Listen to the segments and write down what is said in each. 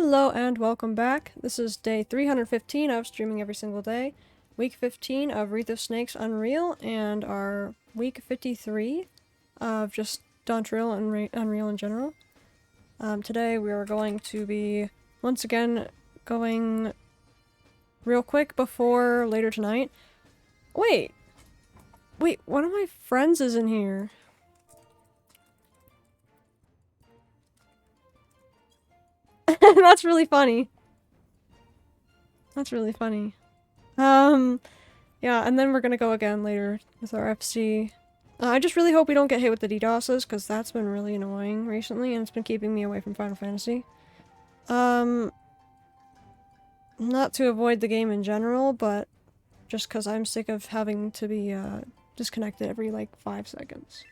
Hello and welcome back. This is day 315 of streaming every single day, week 15 of Wreath of Snakes Unreal, and our week 53 of just Dawntrail and Unreal in general. Today we are going to be, once again, going real quick before later tonight. Wait, one of my friends is in here. That's really funny. That's really funny. Yeah, and then we're gonna go again later with our FC. I just really hope we don't get hit with the DDoSes, because that's been really annoying recently, and it's been keeping me away from Final Fantasy. Not to avoid the game in general, but just because I'm sick of having to be, disconnected every, like, 5 seconds.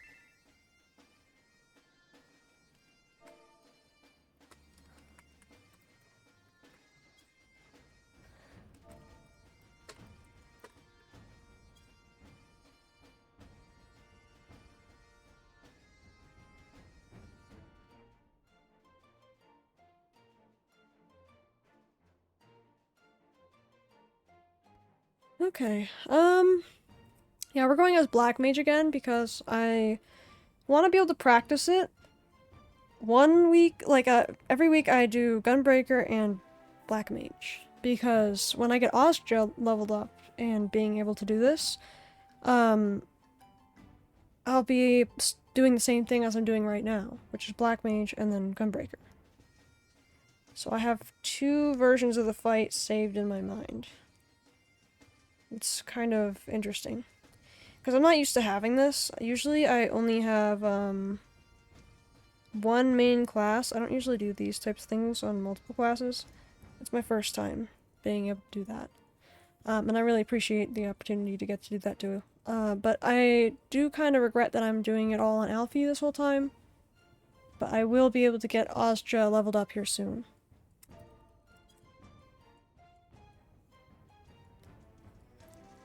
Okay, yeah, we're going as Black Mage again because I want to be able to practice it. One week, like, every week I do Gunbreaker and Black Mage. Because when I get Ozja leveled up and being able to do this, I'll be doing the same thing as I'm doing right now, which is Black Mage and then Gunbreaker. So I have 2 versions of the fight saved in my mind. It's kind of interesting. Because I'm not used to having this. Usually I only have, one main class. I don't usually do these types of things on multiple classes. It's my first time being able to do that. And I really appreciate the opportunity to get to do that too. But I do kind of regret that I'm doing it all on Alfie this whole time. But I will be able to get Ozja leveled up here soon.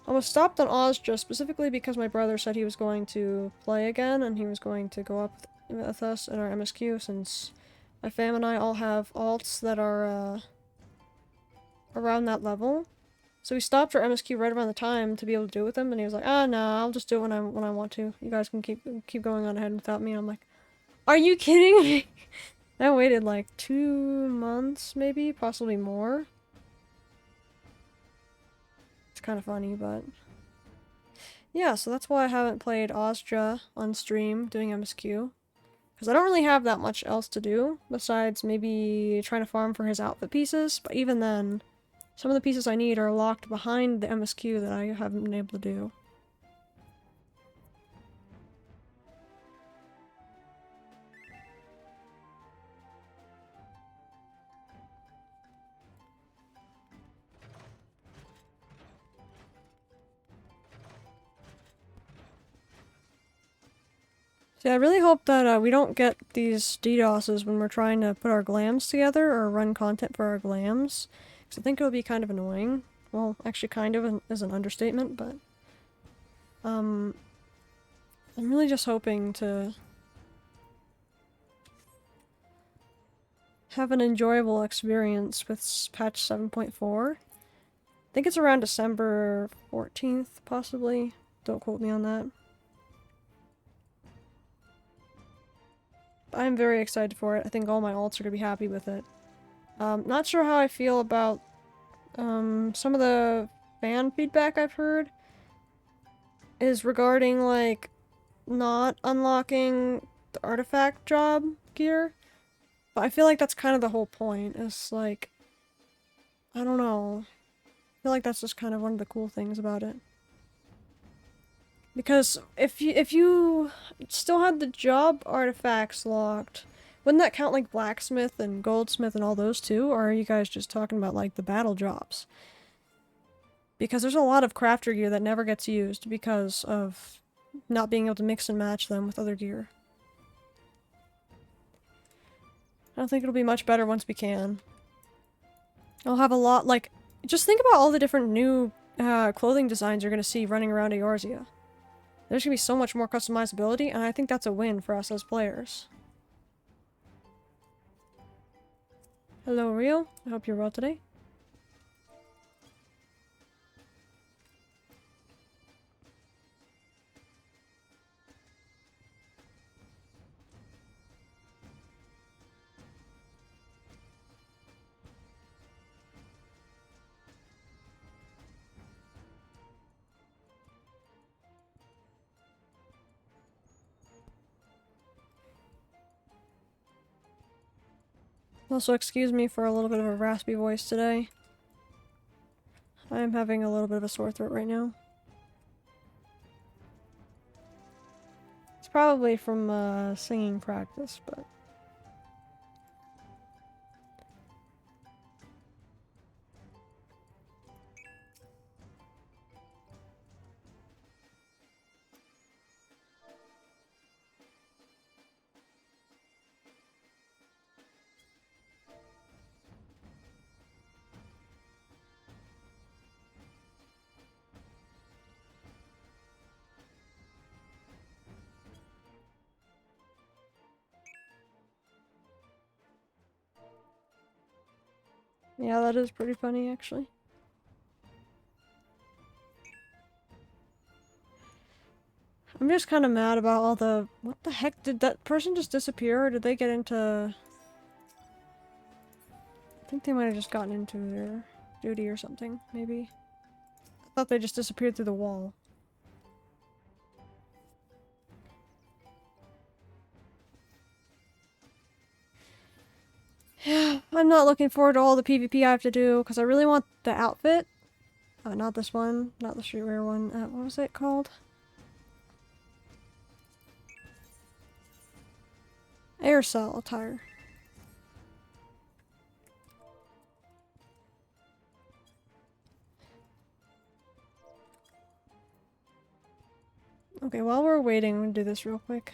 I was stopped on Ozja specifically because my brother said he was going to play again and he was going to go up with us in our MSQ, since my fam and I all have alts that are around that level. So we stopped our MSQ right around the time to be able to do it with him, and he was like, "Ah, no, I'll just do it when I want to. You guys can keep going on ahead without me." And I'm like, "Are you kidding me?" I waited like 2 months, maybe, possibly more. It's kind of funny, but yeah, so that's why I haven't played Ozja on stream doing MSQ. Because I don't really have that much else to do, besides maybe trying to farm for his outfit pieces, but even then, some of the pieces I need are locked behind the MSQ that I haven't been able to do. See, I really hope that we don't get these DDoSes when we're trying to put our glams together or run content for our glams, because I think it would be kind of annoying. Well, actually kind of is an understatement, but I'm really just hoping to have an enjoyable experience with patch 7.4. I think it's around December 14th, possibly. Don't quote me on that. I'm very excited for it. I think all my alts are gonna be happy with it. Not sure how I feel about some of the fan feedback I've heard is regarding, like, not unlocking the artifact job gear. But I feel like that's kind of the whole point. It's like, I don't know. I feel like that's just kind of one of the cool things about it. Because if you still had the job artifacts locked, wouldn't that count like blacksmith and goldsmith and all those too? Or are you guys just talking about like the battle jobs? Because there's a lot of crafter gear that never gets used because of not being able to mix and match them with other gear. I don't think it'll be much better once we can. I'll have a lot, like, just think about all the different new clothing designs you're gonna see running around Eorzea. There's gonna be so much more customizability, and I think that's a win for us as players. Hello, Rio. I hope you're well today. Also, excuse me for a little bit of a raspy voice today. I am having a little bit of a sore throat right now. It's probably from singing practice, but... yeah, that is pretty funny, actually. I'm just kind of mad about all the... What the heck? Did that person just disappear, or did they get into... I think they might have just gotten into their duty or something, maybe. I thought they just disappeared through the wall. Yeah, I'm not looking forward to all the PvP I have to do, because I really want the outfit. Not this one. Not the streetwear one. What was it called? Air cell attire. Okay, while we're waiting, I'm gonna do this real quick.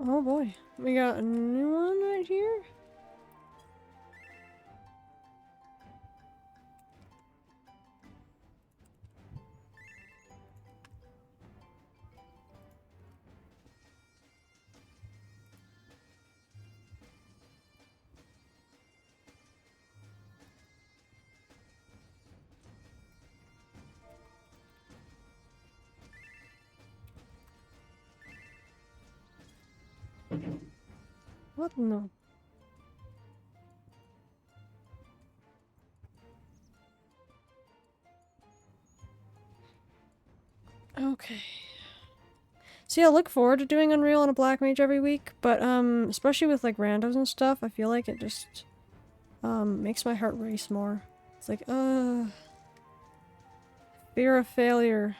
Oh boy, we got a new one right here? What? No. Okay. See, I look forward to doing Unreal on a Black Mage every week, but especially with like randos and stuff, I feel like it just makes my heart race more. It's like, fear of failure.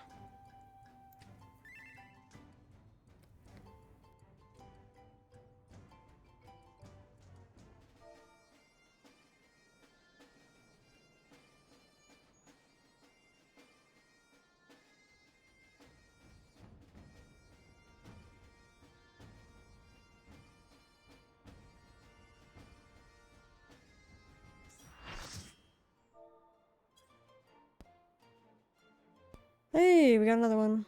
Hey, we got another one.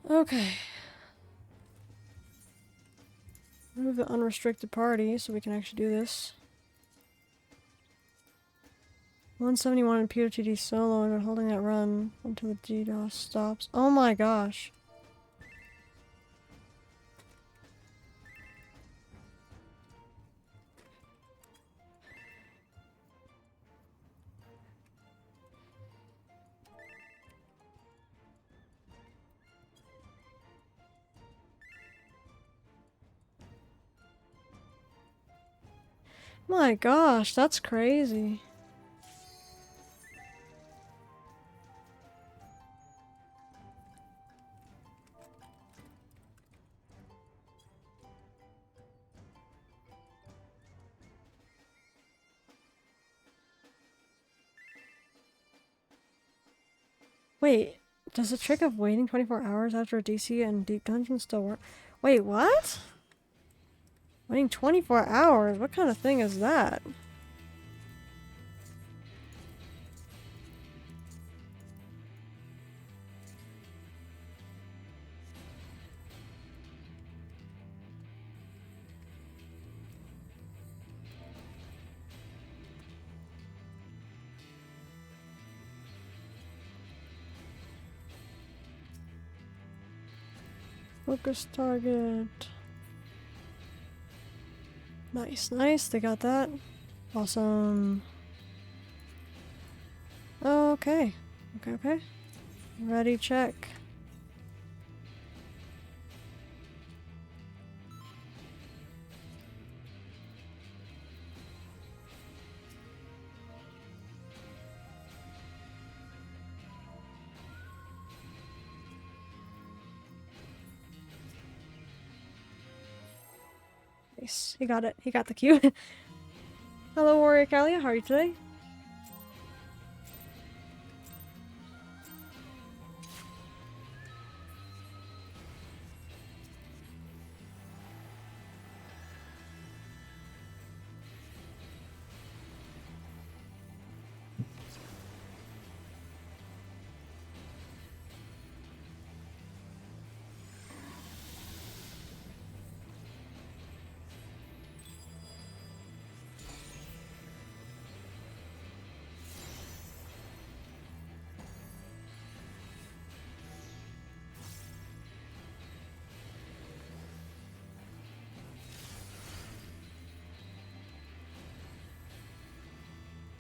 Okay. remove the unrestricted party so we can actually do this. 171 in POTD solo and we're holding that run until the DDoS stops. Oh my gosh. My gosh, that's crazy. Wait, does the trick of waiting 24 hours after a DC and deep dungeon still work? Wait, what? Waiting 24 hours? What kind of thing is that? Focus target. Nice, nice. They got that. Awesome. Okay. Okay. Ready, check. Nice. He got it. He got the cue. Hello, Warrior Kalia. How are you today?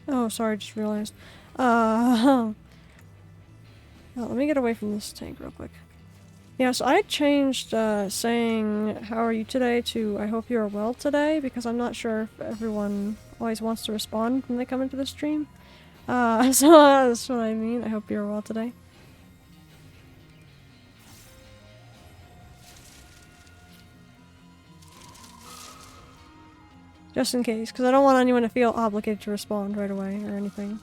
Oh, sorry, just realized. Well, let me get away from this tank real quick. Yeah, so I changed saying, how are you today to I hope you are well today, because I'm not sure if everyone always wants to respond when they come into the stream. So that's what I mean. I hope you're well today. Just in case, because I don't want anyone to feel obligated to respond right away or anything.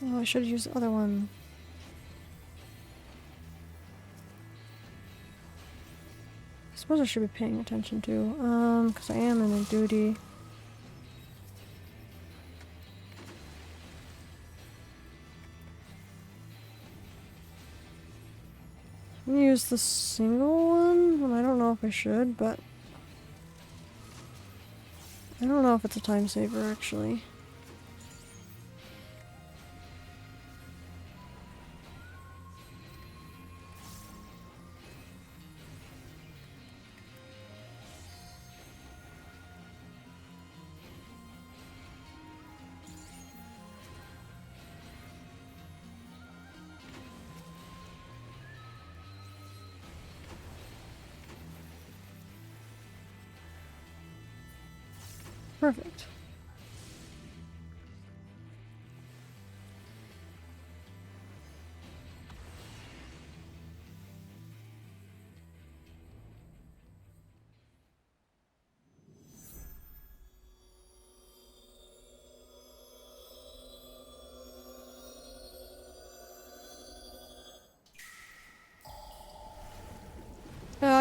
Oh, I should have used the other one. I suppose I should be paying attention to, because I am in a duty. I'm gonna use the single one, and I don't know if I should, but I don't know if it's a time saver, actually. Perfect.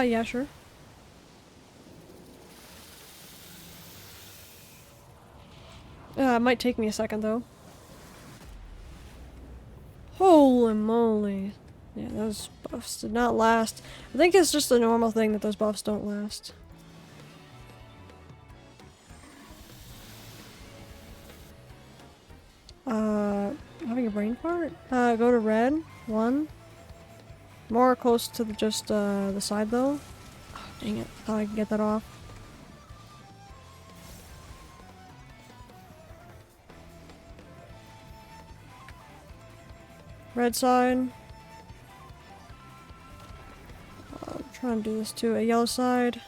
Yeah, sure. It might take me a second, though. Holy moly. Yeah, those buffs did not last. I think it's just a normal thing that those buffs don't last. Having a brain fart? Go to red. 1. More close to the side, though. Oh, dang it. Thought I could get that off. Red side. I'm trying to do this too. A yellow side.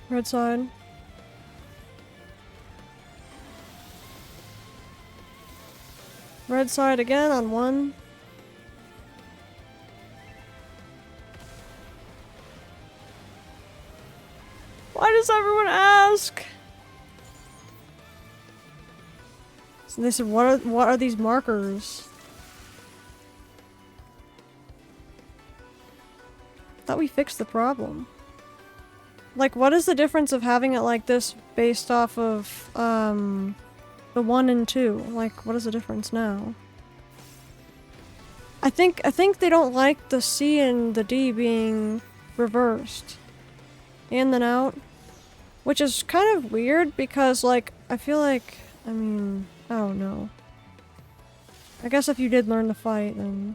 Red side. Red side again on 1. Why does everyone ask? So they said, what are these markers? Thought we fixed the problem. Like, what is the difference of having it like this based off of, the 1 and 2? Like, what is the difference now? I think they don't like the C and the D being reversed. In then out. Which is kind of weird because, like, I feel like, I mean, I don't know. I guess if you did learn to fight, then...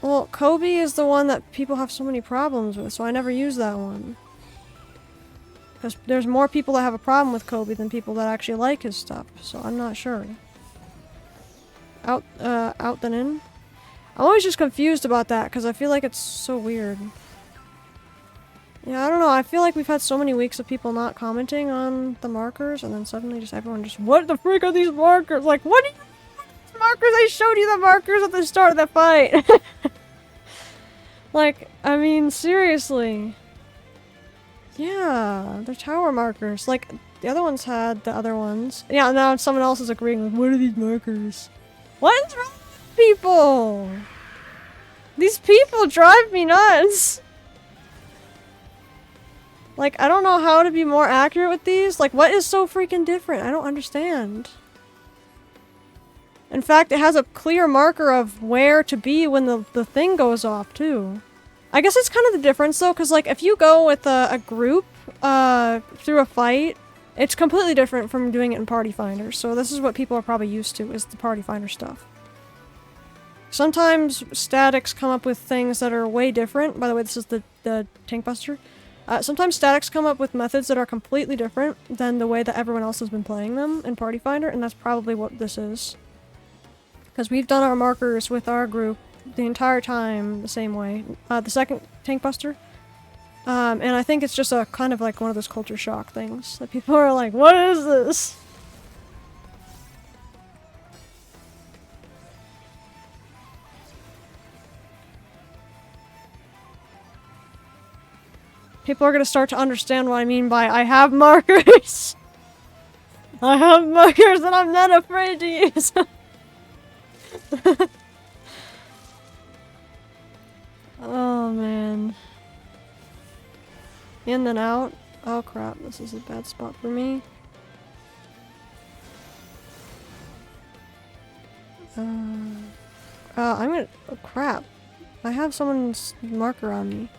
Well, Kobe is the one that people have so many problems with, so I never use that one. Because there's more people that have a problem with Kobe than people that actually like his stuff, so I'm not sure. Out then in? I'm always just confused about that, because I feel like it's so weird. Yeah, I don't know, I feel like we've had so many weeks of people not commenting on the markers, and then suddenly just everyone just, what the freak are these markers? Like, what are these markers? I showed you the markers at the start of the fight! Like, I mean, seriously. Yeah, they're tower markers. Like, the other ones had the other ones. Yeah, now someone else is agreeing with, what are these markers? What is wrong with people? These people drive me nuts! Like, I don't know how to be more accurate with these. Like, what is so freaking different? I don't understand. In fact, it has a clear marker of where to be when the thing goes off, too. I guess it's kind of the difference, though, because, like, if you go with a group, through a fight, it's completely different from doing it in Party Finder. So this is what people are probably used to, is the Party Finder stuff. Sometimes statics come up with things that are way different. By the way, this is the Tank Buster. Sometimes statics come up with methods that are completely different than the way that everyone else has been playing them in Party Finder, and that's probably what this is. Because we've done our markers with our group the entire time the same way. The second Tank Buster. And I think it's just a kind of like one of those culture shock things. That people are like, what is this? People are gonna start to understand what I mean by I have markers! I have markers and I'm not afraid to use them! Oh man. In then out. Oh crap, this is a bad spot for me. I'm gonna... Oh crap. I have someone's marker on me.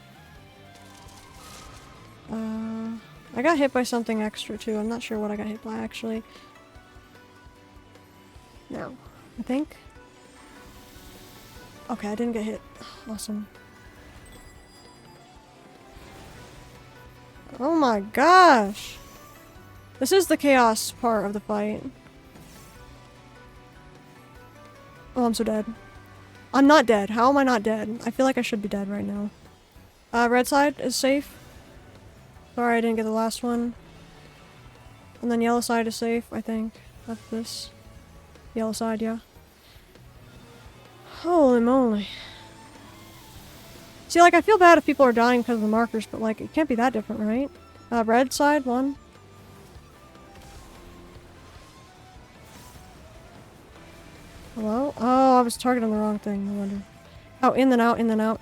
I got hit by something extra too. I'm not sure what I got hit by actually. No. I think. Okay, I didn't get hit. Awesome. Oh my gosh! This is the chaos part of the fight. Oh, I'm so dead. I'm not dead. How am I not dead? I feel like I should be dead right now. Red side is safe. Sorry I didn't get the last one. And then yellow side is safe, I think. That's this. Yellow side, yeah. Holy moly. See, like, I feel bad if people are dying because of the markers, but, like, it can't be that different, right? Red side, one. Hello? Oh, I was targeting the wrong thing, I wonder. Oh, in then out, in then out.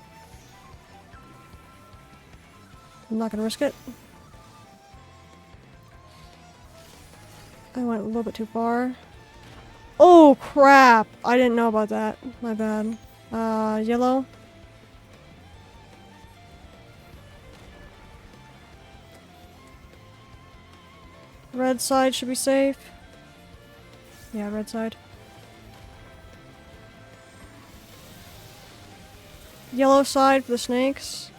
I'm not gonna risk it. I went a little bit too far. Oh, crap! I didn't know about that. My bad. Yellow. Red side should be safe. Yeah, red side. Yellow side for the snakes.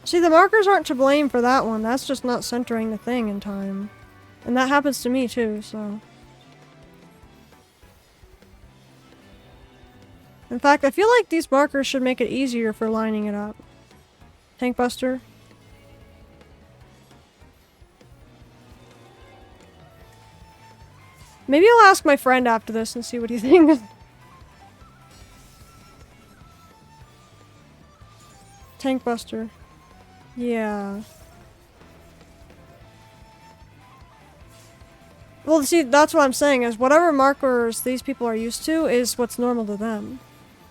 See, the markers aren't to blame for that one. That's just not centering the thing in time. And that happens to me too, so... In fact, I feel like these markers should make it easier for lining it up. Tank Buster. Maybe I'll ask my friend after this and see what he thinks. Tank Buster. Yeah. Well, see, that's what I'm saying, is whatever markers these people are used to is what's normal to them.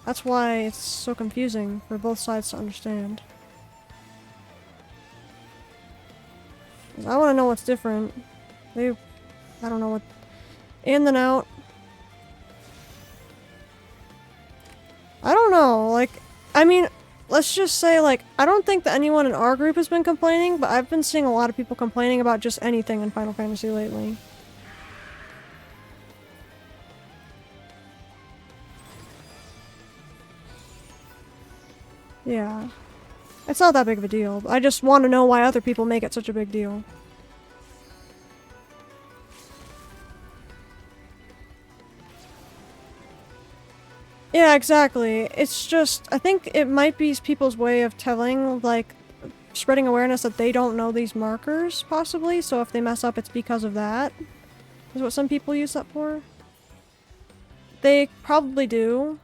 That's why it's so confusing for both sides to understand. I want to know what's different. I don't know what... In then out. I don't know, like, I mean, let's just say, like, I don't think that anyone in our group has been complaining, but I've been seeing a lot of people complaining about just anything in Final Fantasy lately. Yeah. It's not that big of a deal. I just want to know why other people make it such a big deal. Yeah, exactly. It's just, I think it might be people's way of telling, like, spreading awareness that they don't know these markers, possibly, so if they mess up, it's because of that. Is what some people use that for. They probably do.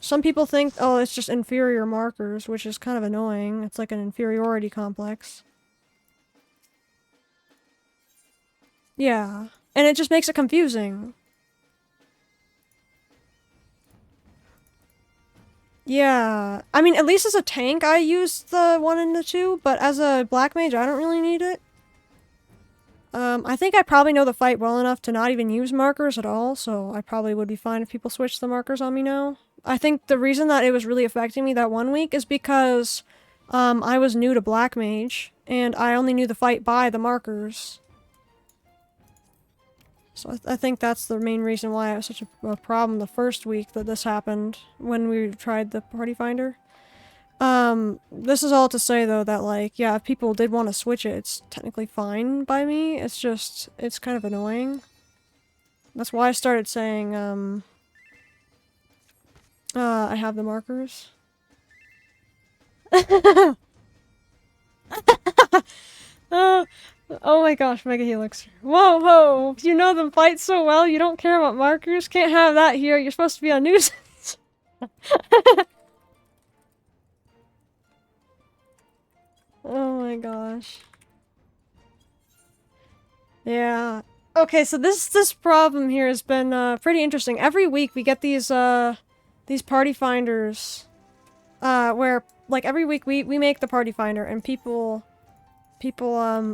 Some people think, oh, it's just inferior markers, which is kind of annoying. It's like an inferiority complex. Yeah. And it just makes it confusing. Yeah. I mean, at least as a tank, I use the 1 and the 2, but as a black mage, I don't really need it. I think I probably know the fight well enough to not even use markers at all, so I probably would be fine if people switched the markers on me now. I think the reason that it was really affecting me that 1 week is because I was new to black mage, and I only knew the fight by the markers. So I think that's the main reason why it was such a problem the first week that this happened, when we tried the party finder. This is all to say though that, like, yeah, if people did want to switch it, it's technically fine by me. It's just, it's kind of annoying. That's why I started saying, I have the markers. Oh my gosh, Mega Helix. Whoa, whoa! You know them fight so well, you don't care about markers? Can't have that here, you're supposed to be a nuisance. Oh my gosh. Yeah. Okay, so this problem here has been pretty interesting. Every week we get these party finders, where, like, every week we make the party finder and people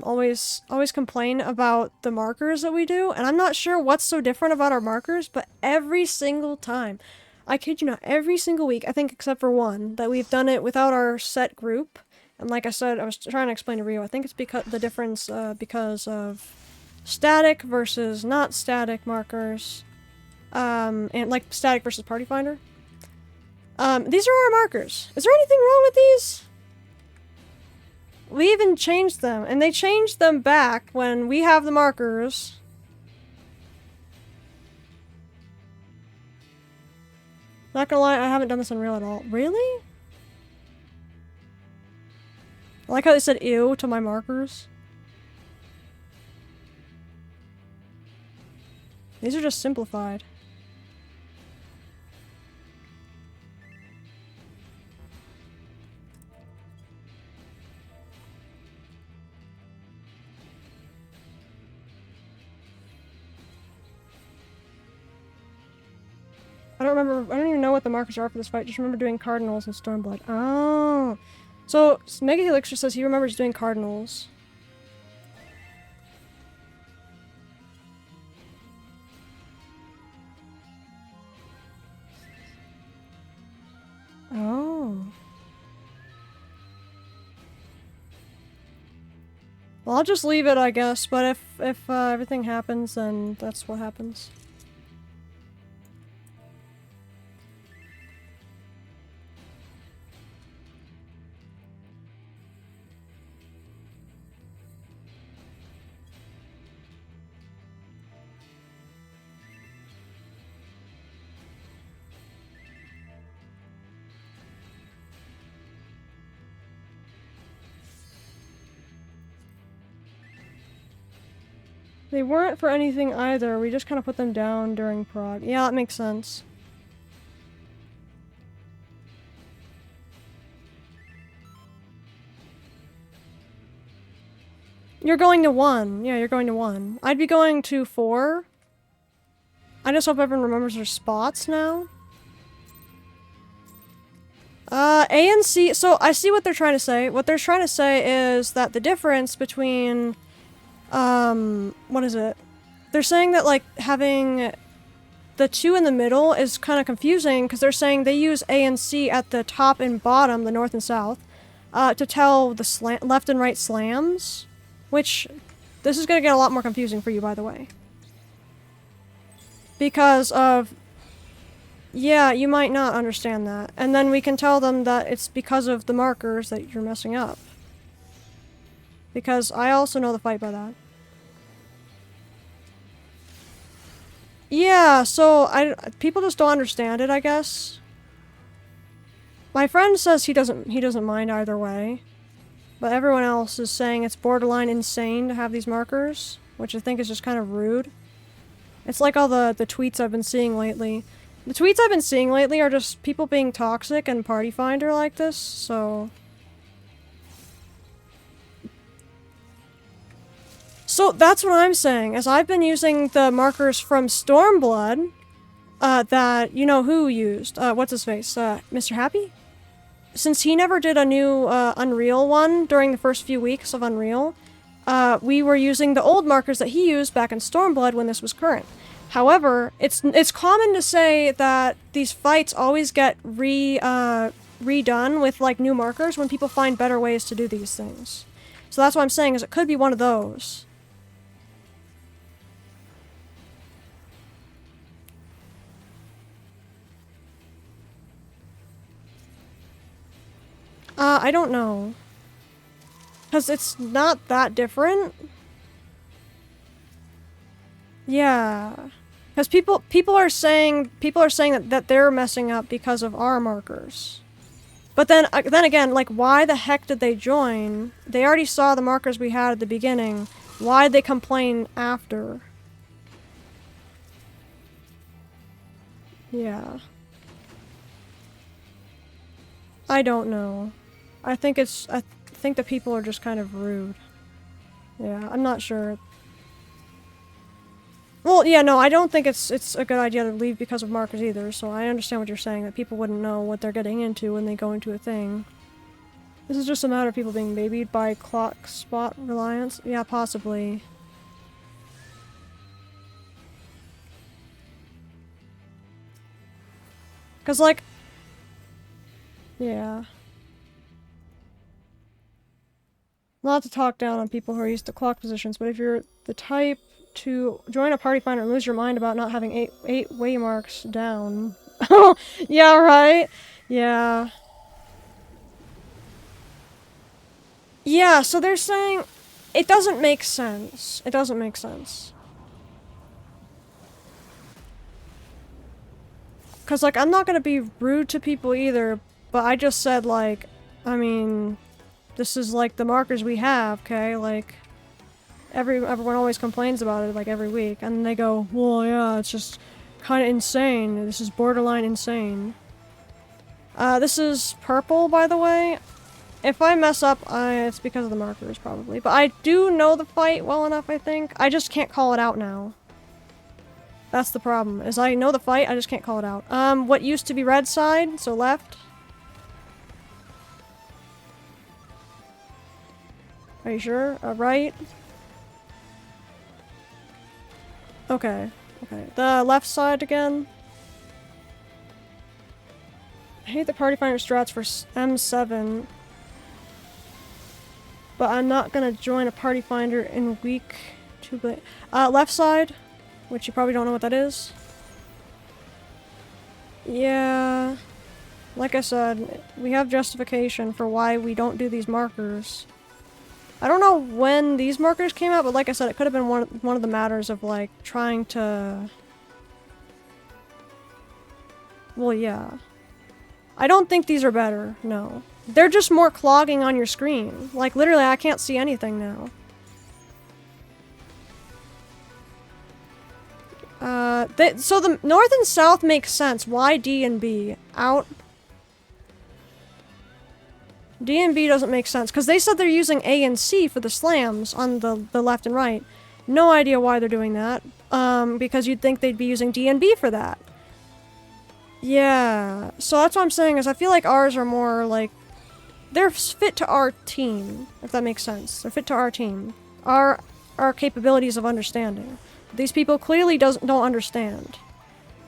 always complain about the markers that we do, and I'm not sure what's so different about our markers, but every single time, I kid you not, every single week, I think except for one, that we've done it without our set group. And like I said, I was trying to explain to Rio, I think it's because the difference because of static versus not static markers, and like static versus party finder. These are our markers. Is there anything wrong with these? We even changed them, and they changed them back when we have the markers. Not gonna lie, I haven't done this on Real at all. Really? I like how they said ew to my markers. These are just simplified. I don't even know what the markers are for this fight. Just remember doing cardinals and Stormblood. Oh. So, Mega Helixer says he remembers doing cardinals. Oh. Well, I'll just leave it, I guess, but if everything happens, then that's what happens. They weren't for anything either, we just kind of put them down during prog. Yeah, that makes sense. You're going to 1. Yeah, you're going to 1. I'd be going to 4. I just hope everyone remembers their spots now. A and C, so I see what they're trying to say. What they're trying to say is that the difference between, what is it? They're saying that, like, having the 2 in the middle is kind of confusing, because they're saying they use A and C at the top and bottom, the north and south, to tell the left and right slams, which, this is going to get a lot more confusing for you, by the way. Because of... Yeah, you might not understand that. And then we can tell them that it's because of the markers that you're messing up. Because I also know the fight by that. Yeah, so people just don't understand it, I guess. My friend says he doesn't mind either way. But everyone else is saying it's borderline insane to have these markers, which I think is just kind of rude. It's like all the tweets I've been seeing lately. The tweets I've been seeing lately are just people being toxic and party finder like this, so... So that's what I'm saying, as I've been using the markers from Stormblood, that you-know-who used, what's-his-face, MisterHappy? Since he never did a new, Unreal one during the first few weeks of Unreal, we were using the old markers that he used back in Stormblood when this was current. However, it's common to say that these fights always get redone with, like, new markers when people find better ways to do these things. So that's what I'm saying, is it could be one of those. I don't know. 'Cause it's not that different. Yeah. Because people are saying that they're messing up because of our markers. But then again, like, why the heck did they join? They already saw the markers we had at the beginning. Why'd they complain after? Yeah. I don't know. I think the people are just kind of rude. Yeah, I'm not sure. Well, yeah, no, I don't think it's a good idea to leave because of markers either, so I understand what you're saying, that people wouldn't know what they're getting into when they go into a thing. This is just a matter of people being babied by clock spot reliance? Yeah, possibly. Cause, like... Yeah. Not to talk down on people who are used to clock positions, but if you're the type to join a party finder and lose your mind about not having eight waymarks down. Oh, yeah, right? Yeah. Yeah, so they're saying it doesn't make sense. It doesn't make sense. Cause like, I'm not gonna be rude to people either, but I just said like, I mean, this is like the markers we have, okay? Like, everyone always complains about it like every week, and they go, well, yeah, it's just kind of insane. This is borderline insane. This is purple, by the way. If I mess up, it's because of the markers, probably. But I do know the fight well enough, I think. I just can't call it out now. That's the problem, is I know the fight, I just can't call it out. What used to be red side, so left. Are you sure? Right? Okay. Okay. The left side again. I hate the party finder strats for M7. But I'm not gonna join a party finder in week 2. Left side, which you probably don't know what that is. Yeah. Like I said, we have justification for why we don't do these markers. I don't know when these markers came out, but like I said, it could have been one of the matters of like trying to... Well, yeah. I don't think these are better, no. They're just more clogging on your screen. Like literally, I can't see anything now. So the north and south makes sense. Why D and B? Out. D and B doesn't make sense, because they said they're using A and C for the slams on the left and right. No idea why they're doing that. Because you'd think they'd be using D and B for that. Yeah, so that's what I'm saying, is I feel like ours are more like... They're fit to our team, if that makes sense. They're fit to our team. Our capabilities of understanding. These people clearly don't understand.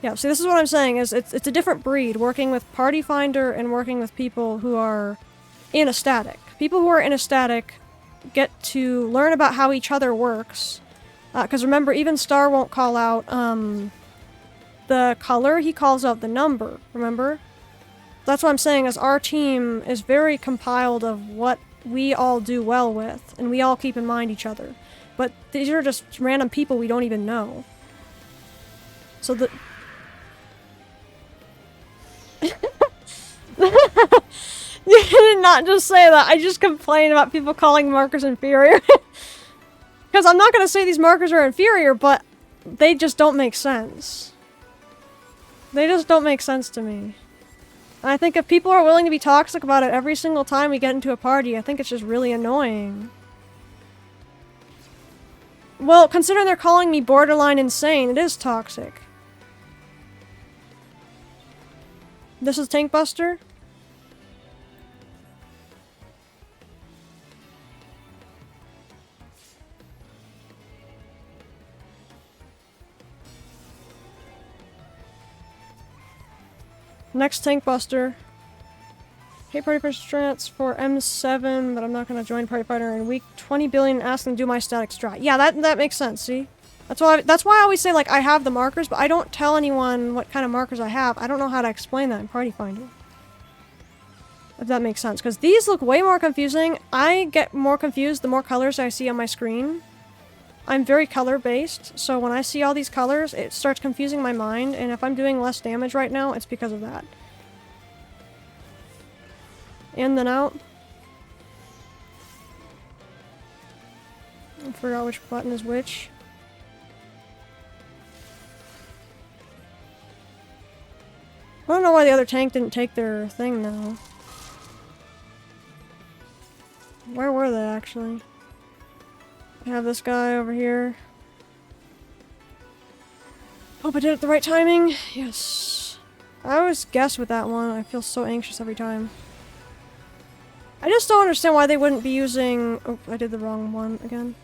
Yeah, see, this is what I'm saying, is it's a different breed, working with Party Finder and working with people who are in a static. People who are in a static get to learn about how each other works. Because remember, even Star won't call out the color, he calls out the number, remember? That's what I'm saying, is our team is very compiled of what we all do well with, and we all keep in mind each other. But these are just random people we don't even know. So the... You did not just say that. I just complain about people calling markers inferior. Because I'm not going to say these markers are inferior, but they just don't make sense. They just don't make sense to me. And I think if people are willing to be toxic about it every single time we get into a party, I think it's just really annoying. Well, considering they're calling me borderline insane, it is toxic. This is Tank Buster? Next Tank Buster. Hate Party Fighter strats for M7, but I'm not gonna join Party Fighter in week 20 billion and ask them to do my static strat. Yeah, that makes sense, see? That's why I always say, like, I have the markers, but I don't tell anyone what kind of markers I have. I don't know how to explain that in Party Finder. If that makes sense, because these look way more confusing. I get more confused the more colors I see on my screen. I'm very color-based, so when I see all these colors, it starts confusing my mind, and if I'm doing less damage right now, it's because of that. In then out. I forgot which button is which. I don't know why the other tank didn't take their thing, though. Where were they, actually? I have this guy over here. Hope I did it the right timing. Yes. I always guess with that one. I feel so anxious every time. I just don't understand why they wouldn't be using... Oh, I did the wrong one again.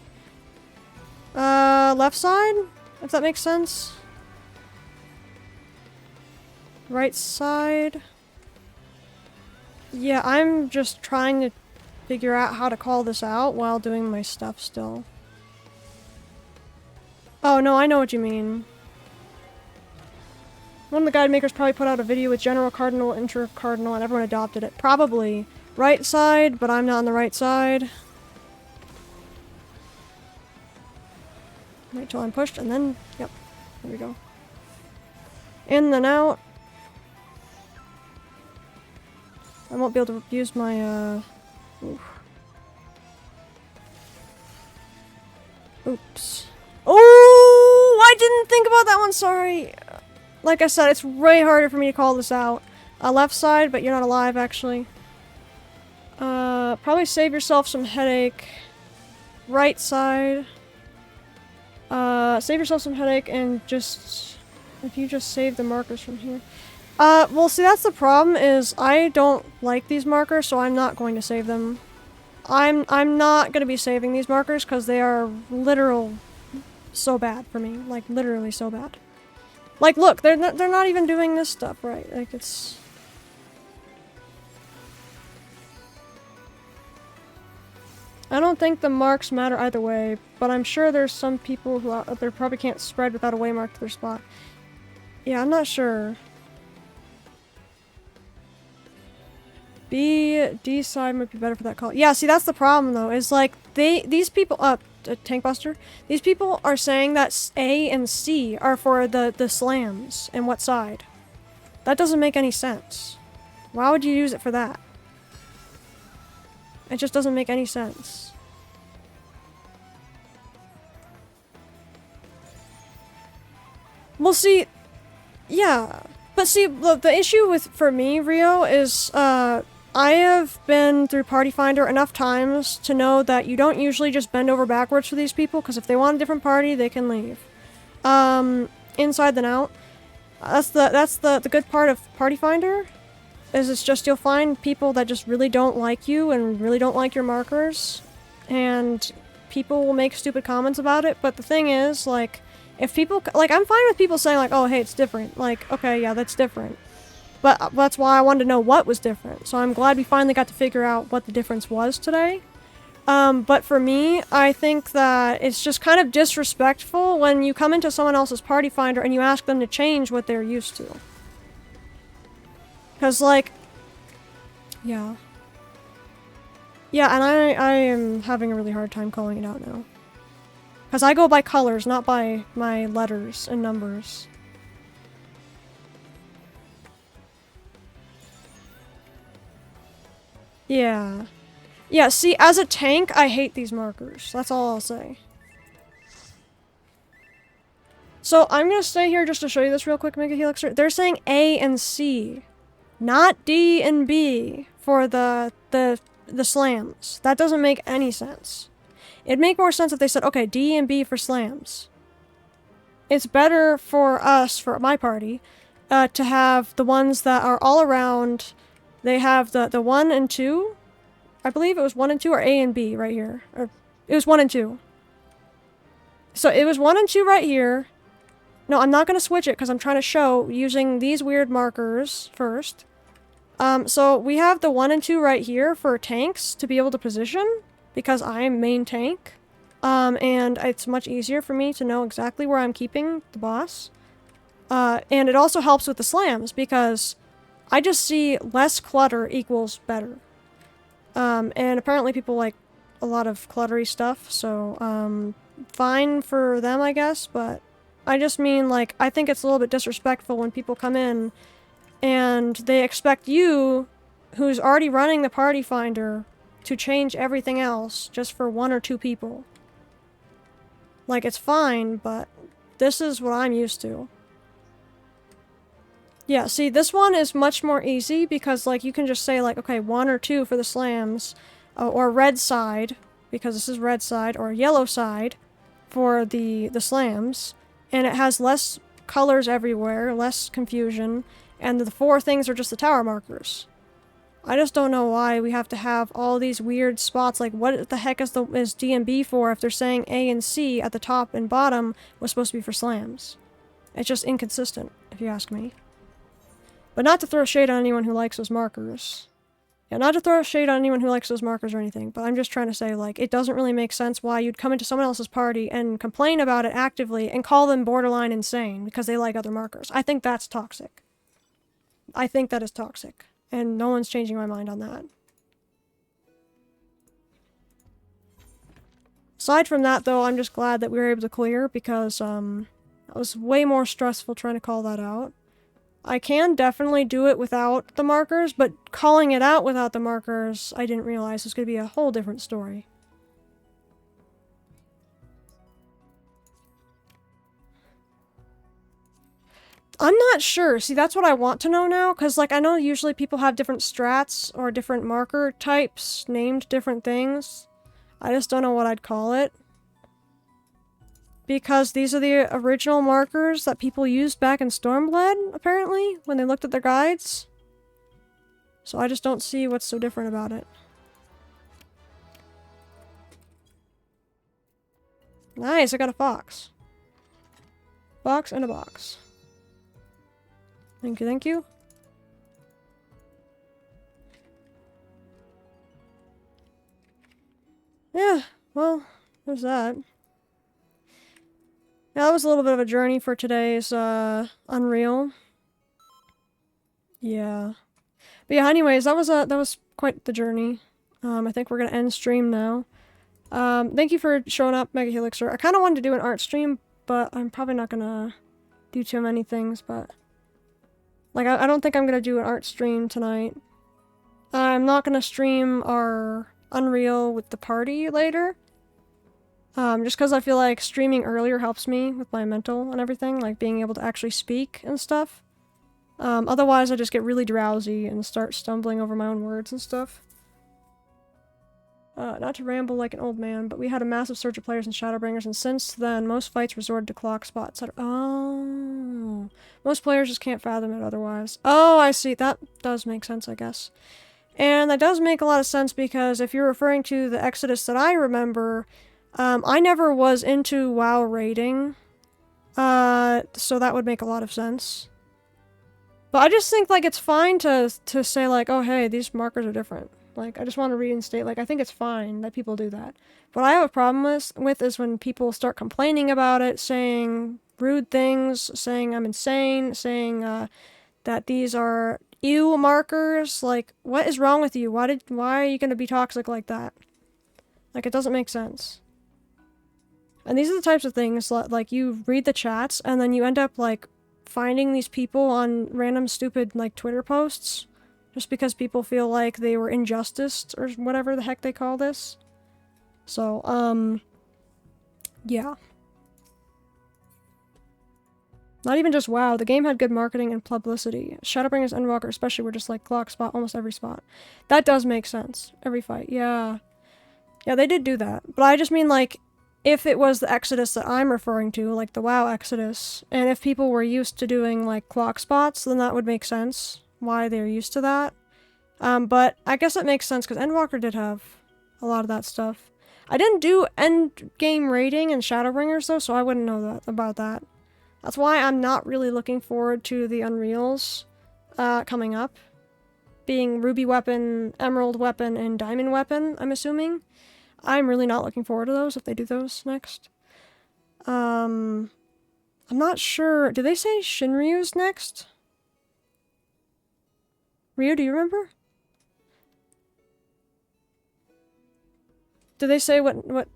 Left side? If that makes sense. Right side. Yeah, I'm just trying to figure out how to call this out while doing my stuff still. Oh, no, I know what you mean. One of the guide makers probably put out a video with general cardinal, inter-cardinal, and everyone adopted it. Probably. Right side, but I'm not on the right side. Wait till I'm pushed, and then... Yep. There we go. In, then out. I won't be able to use my, Oops. Oh, I didn't think about that one, sorry. Like I said, it's way harder for me to call this out. Left side, but you're not alive, actually. Probably save yourself some headache. Right side. Save yourself some headache and just... If you just save the markers from here. Well, see, that's the problem, is I don't like these markers, so I'm not going to save them. I'm not going to be saving these markers, because they are literal so bad for me. Like, literally so bad. Like, look, they're not even doing this stuff right. Like, it's... I don't think the marks matter either way, but I'm sure there's some people who out there probably can't spread without a waymark to their spot. Yeah, I'm not sure. D side might be better for that call. Yeah, see, that's the problem though, is like, these people, Tank Buster, these people are saying that A and C are for the slams, and what side? That doesn't make any sense. Why would you use it for that? It just doesn't make any sense. Well, see, yeah. But see, the issue for me, Rio, is, I have been through Party Finder enough times to know that you don't usually just bend over backwards for these people, because if they want a different party, they can leave. Inside then out. That's the good part of Party Finder, is it's just you'll find people that just really don't like you and really don't like your markers, and people will make stupid comments about it, but the thing is, like, if people, like, I'm fine with people saying, like, oh, hey, it's different. Like, okay, yeah, that's different. But that's why I wanted to know what was different. So I'm glad we finally got to figure out what the difference was today. But for me, I think that it's just kind of disrespectful when you come into someone else's Party Finder and you ask them to change what they're used to. Because, like, yeah. Yeah, and I am having a really hard time calling it out now. Because I go by colors, not by my letters and numbers. Yeah. Yeah, see, as a tank, I hate these markers. That's all I'll say. So, I'm gonna stay here just to show you this real quick, Mega Helixer. They're saying A and C, not D and B for the slams. That doesn't make any sense. It'd make more sense if they said, okay, D and B for slams. It's better for us, for my party, to have the ones that are all around. They have the 1 and 2. I believe it was 1 and 2 or A and B right here. Or it was 1 and 2. So it was 1 and 2 right here. No, I'm not going to switch it because I'm trying to show using these weird markers first. So we have the 1 and 2 right here for tanks to be able to position, because I'm main tank. And it's much easier for me to know exactly where I'm keeping the boss. And it also helps with the slams, because I just see less clutter equals better. And apparently people like a lot of cluttery stuff, so, fine for them, I guess, but I just mean, like, I think it's a little bit disrespectful when people come in and they expect you, who's already running the Party Finder, to change everything else just for 1 or 2 people. Like, it's fine, but this is what I'm used to. Yeah, see, this one is much more easy because, like, you can just say, like, okay, 1 or 2 for the slams, or red side, because this is red side, or yellow side for the slams, and it has less colors everywhere, less confusion, and the 4 things are just the tower markers. I just don't know why we have to have all these weird spots, like, what the heck is D and B for if they're saying A and C at the top and bottom was supposed to be for slams? It's just inconsistent, if you ask me. But not to throw shade on anyone who likes those markers. Yeah, not to throw shade on anyone who likes those markers or anything, but I'm just trying to say, like, it doesn't really make sense why you'd come into someone else's party and complain about it actively and call them borderline insane because they like other markers. I think that's toxic. I think that is toxic. And no one's changing my mind on that. Aside from that, though, I'm just glad that we were able to clear, because, it was way more stressful trying to call that out. I can definitely do it without the markers, but calling it out without the markers, I didn't realize was going to be a whole different story. I'm not sure. See, that's what I want to know now, because, like, I know usually people have different strats or different marker types named different things. I just don't know what I'd call it. Because these are the original markers that people used back in Stormblood, apparently, when they looked at their guides. So I just don't see what's so different about it. Nice, I got a fox. Fox and a box. Thank you, thank you. Yeah, well, there's that. Yeah, that was a little bit of a journey for today's Unreal. Yeah. But yeah, anyways, that was quite the journey. I think we're gonna end stream now. Thank you for showing up, Mega Helixer. I kind of wanted to do an art stream, but I'm probably not gonna do too many things, but... Like, I don't think I'm gonna do an art stream tonight. I'm not gonna stream our Unreal with the party later. Just because I feel like streaming earlier helps me with my mental and everything, like being able to actually speak and stuff. Otherwise I just get really drowsy and start stumbling over my own words and stuff. Not to ramble like an old man, but we had a massive surge of players in Shadowbringers, and since then, most fights resorted to clock spots. Oh. Most players just can't fathom it otherwise. Oh, I see. That does make sense, I guess. And that does make a lot of sense because if you're referring to the Exodus that I remember, I never was into WoW raiding. So that would make a lot of sense. But I just think, like, it's fine to say, like, oh, hey, these markers are different. Like, I just want to reinstate, like, I think it's fine that people do that. What I have a problem with is when people start complaining about it, saying rude things, saying I'm insane, saying, that these are ew markers. Like, what is wrong with you? Why are you gonna be toxic like that? Like, it doesn't make sense. And these are the types of things, like, you read the chats, and then you end up, like, finding these people on random stupid, like, Twitter posts. Just because people feel like they were injusticed, or whatever the heck they call this. So, yeah. Not even just WoW, the game had good marketing and publicity. Shadowbringers and Endwalker especially were just like clock spot almost every spot. That does make sense. Every fight, yeah. Yeah, they did do that. But I just mean, like, if it was the Exodus that I'm referring to, like the WoW Exodus, and if people were used to doing, like, clock spots, then that would make sense. Why they're used to that. But I guess it makes sense because Endwalker did have a lot of that stuff. I didn't do end game raiding and Shadowbringers though, so I wouldn't know about that. That's why I'm not really looking forward to the Unreals coming up. Being Ruby Weapon, Emerald Weapon, and Diamond Weapon, I'm assuming. I'm really not looking forward to those if they do those next. I'm not sure. Did they say Shinryu's next? Ryu, do you remember? Did they say what?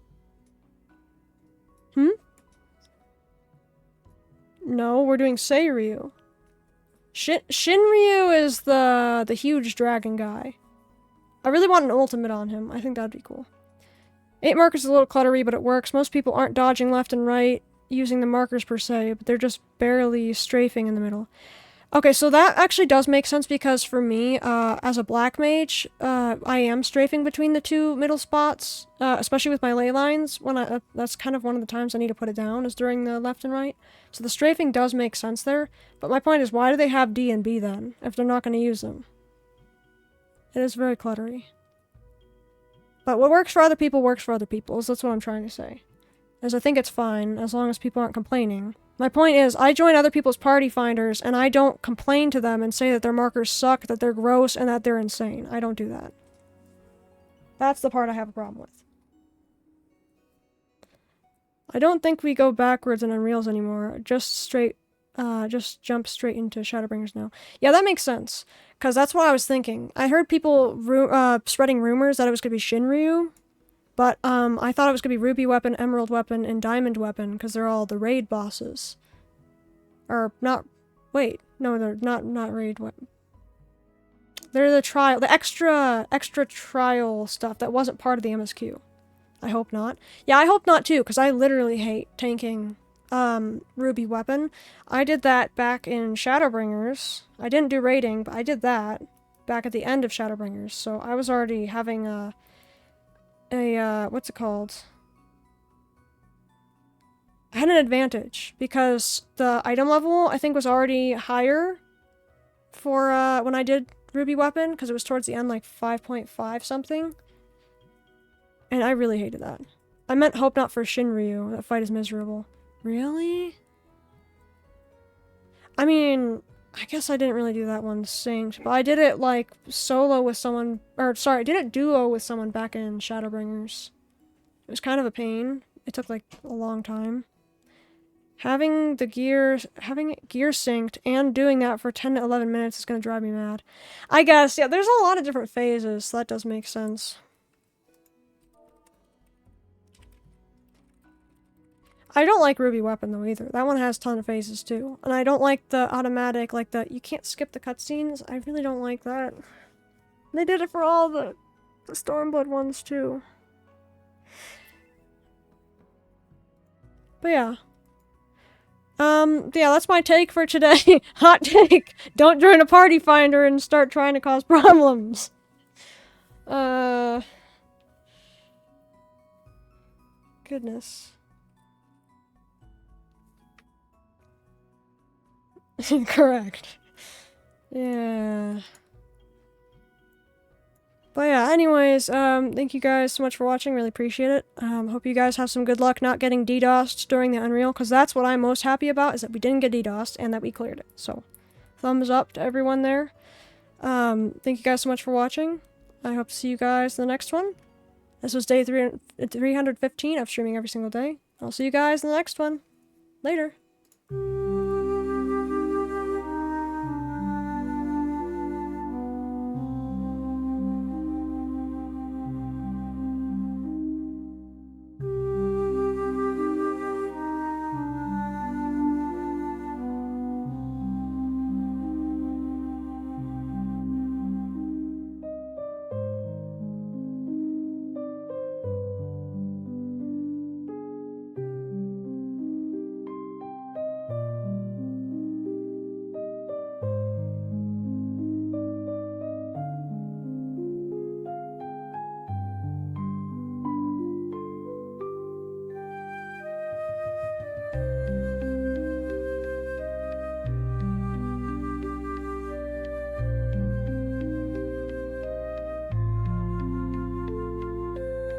No, we're doing Seiryu. Shinryu is the huge dragon guy. I really want an ultimate on him. I think that'd be cool. 8 markers is a little cluttery, but it works. Most people aren't dodging left and right using the markers per se, but they're just barely strafing in the middle. Okay, so that actually does make sense because for me, as a black mage, I am strafing between the 2 middle spots, especially with my ley lines. That's kind of one of the times I need to put it down, is during the left and right. So the strafing does make sense there, but my point is, why do they have D and B then, if they're not going to use them? It is very cluttery. But what works for other people works for other people, so that's what I'm trying to say. As I think it's fine, as long as people aren't complaining. My point is, I join other people's party finders, and I don't complain to them and say that their markers suck, that they're gross, and that they're insane. I don't do that. That's the part I have a problem with. I don't think we go backwards in Unreals anymore. Just jump straight into Shadowbringers now. Yeah, that makes sense. Because that's what I was thinking. I heard people spreading rumors that it was going to be Shinryu. But, I thought it was going to be Ruby Weapon, Emerald Weapon, and Diamond Weapon, because they're all the raid bosses. Or, not... Wait. No, they're not raid. What? They're the extra trial stuff that wasn't part of the MSQ. I hope not. Yeah, I hope not too, because I literally hate tanking Ruby weapon. I did that back in Shadowbringers. I didn't do raiding, but I did that back at the end of Shadowbringers. So I was already having a what's it called? I had an advantage because the item level I think was already higher for when I did Ruby weapon, because it was towards the end, like 5.5 something. And I really hated that. I meant hope not for Shinryu. That fight is miserable. Really? I mean, I guess I didn't really do that one synced, but I did it like solo with someone, or sorry, I did it duo with someone back in Shadowbringers. It was kind of a pain. It took like a long time. Having it gear synced and doing that for 10 to 11 minutes is going to drive me mad. I guess, yeah, there's a lot of different phases, so that does make sense. I don't like Ruby Weapon though either. That one has a ton of phases too. And I don't like the automatic, like you can't skip the cutscenes. I really don't like that. They did it for all the Stormblood ones too. But yeah. Yeah, that's my take for today. Hot take. Don't join a party finder and start trying to cause problems. Goodness. Correct. Yeah. But yeah, anyways, thank you guys so much for watching, really appreciate it. Hope you guys have some good luck not getting DDoSed during the Unreal, because that's what I'm most happy about, is that we didn't get DDoSed and that we cleared it. So, thumbs up to everyone there. Thank you guys so much for watching. I hope to see you guys in the next one. This was day 315 of streaming every single day. I'll see you guys in the next one. Later.